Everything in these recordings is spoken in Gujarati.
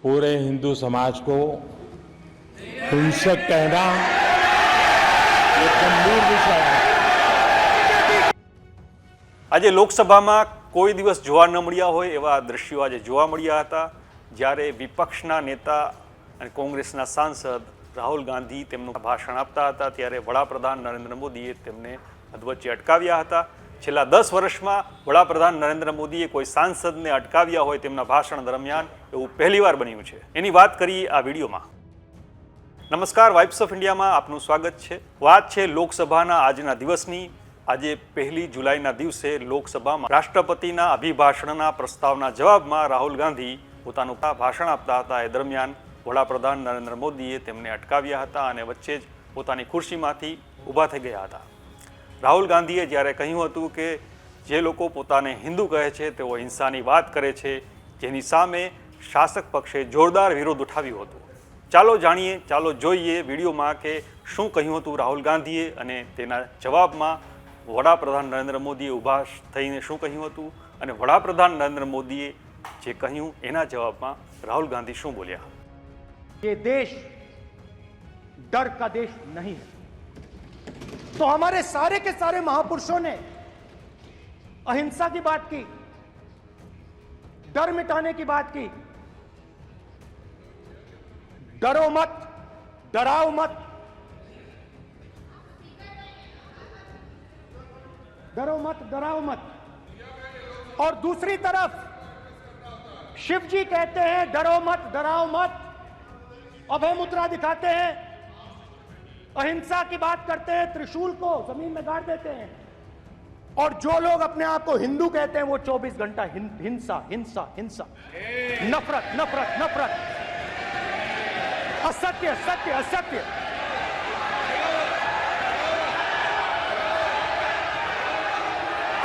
पूरे हिंदू समाज को हिंसक कहना ये गंभीर विषय है। આજે લોકસભામાં કોઈ દિવસ જોવા ન મળ્યા હોય એવા દ્રશ્યો આજે જોવા મળ્યા હતા, જ્યારે વિપક્ષના નેતા અને કોંગ્રેસના સાંસદ રાહુલ ગાંધી તેમનું ભાષણ આપતા હતા ત્યારે વડાપ્રધાન નરેન્દ્ર મોદીએ તેમને અધવચ્ચે અટકાવ્યા હતા। છેલ્લા 10 વર્ષમાં વડાપ્રધાન નરેન્દ્ર મોદીએ કોઈ સાંસદને અટકાવ્યા હોય તેમના ભાષણ દરમિયાન એવું પહેલીવાર બન્યું છે। એની વાત કરીએ આ વિડીયોમાં। નમસ્કાર, વાઇબ્સ ઓફ ઇન્ડિયામાં આપનું સ્વાગત છે। વાત છે લોકસભાના આજના દિવસની। આજે 1 જુલાઈના દિવસે લોકસભામાં રાષ્ટ્રપતિના અભિભાષણના પ્રસ્તાવના જવાબમાં રાહુલ ગાંધી પોતાનું ભાષણ આપતા હતા। એ દરમિયાન વડાપ્રધાન નરેન્દ્ર મોદીએ તેમને અટકાવ્યા હતા અને વચ્ચે જ પોતાની ખુરશીમાંથી ઊભા થઈ ગયા હતા। રાહુલ ગાંધીએ જ્યારે કહ્યું હતું કે જે લોકો પોતાને હિન્દુ કહે છે તેઓ હિંસાની વાત કરે છે, જેની સામે શાસક પક્ષે જોરદાર વિરોધ ઉઠાવ્યો હતો। ચાલો જાણીએ, ચાલો જોઈએ વિડીયોમાં કે શું કહ્યું હતું રાહુલ ગાંધીએ અને તેના જવાબમાં વડાપ્રધાન નરેન્દ્ર મોદીએ ઊભા થઈને શું કહ્યું હતું અને વડાપ્રધાન નરેન્દ્ર મોદીએ જે કહ્યું એના જવાબમાં રાહુલ ગાંધી શું બોલ્યા। ये देश डर का देश नहीं है, तो हमारे सारे के सारे महापुरुषों ने अहिंसा की बात की, डर मिटाने की बात की। डरो मत, डराओ मत, डरो मत, डराओ मत। और दूसरी तरफ शिव जी कहते हैं डरो मत, डराओ मत, अभय मुद्रा दिखाते हैं, अहिंसा की बात करते हैं, त्रिशूल को जमीन में गाड़ देते हैं। और जो लोग अपने आप को हिंदू कहते हैं वो 24 घंटा हिंसा हिंसा हिंसा, नफरत नफरत नफरत, असत्य सत्य असत्य।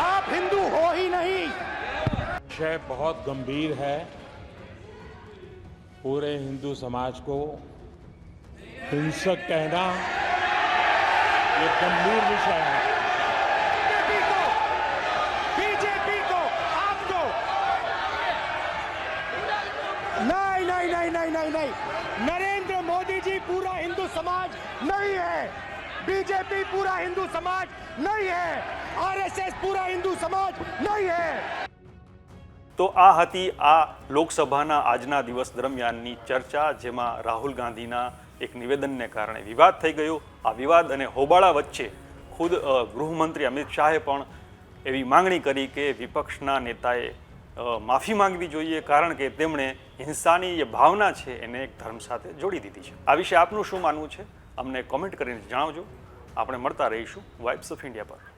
आप हिंदू हो ही नहीं। विषय बहुत गंभीर है। पूरे हिंदू समाज को हिंसक कहना ये गंभीर विषय है। बीजेपी को आपको नहीं नहीं नहीं नहीं नहीं नहीं, नरेंद्र मोदी जी पूरा हिंदू समाज नहीं है, बीजेपी पूरा हिंदू समाज नहीं है, आरएसएस पूरा हिंदू समाज नहीं है। તો આ હતી આ લોકસભાના આજના દિવસ દરમિયાનની ચર્ચા, જેમાં રાહુલ ગાંધીના એક નિવેદનને કારણે વિવાદ થઈ ગયો। આ વિવાદ અને હોબાળા વચ્ચે ખુદ ગૃહમંત્રી અમિત શાહે પણ એવી માંગણી કરી કે વિપક્ષના નેતાએ માફી માંગવી જોઈએ, કારણ કે તેમણે હિંસાની જે ભાવના છે એને એક ધર્મ સાથે જોડી દીધી છે। આ વિશે આપનું શું માનવું છે અમને કોમેન્ટ કરીને જણાવજો। આપણે મળતા રહીશું વાઇબ્સ ઓફ ઇન્ડિયા પર।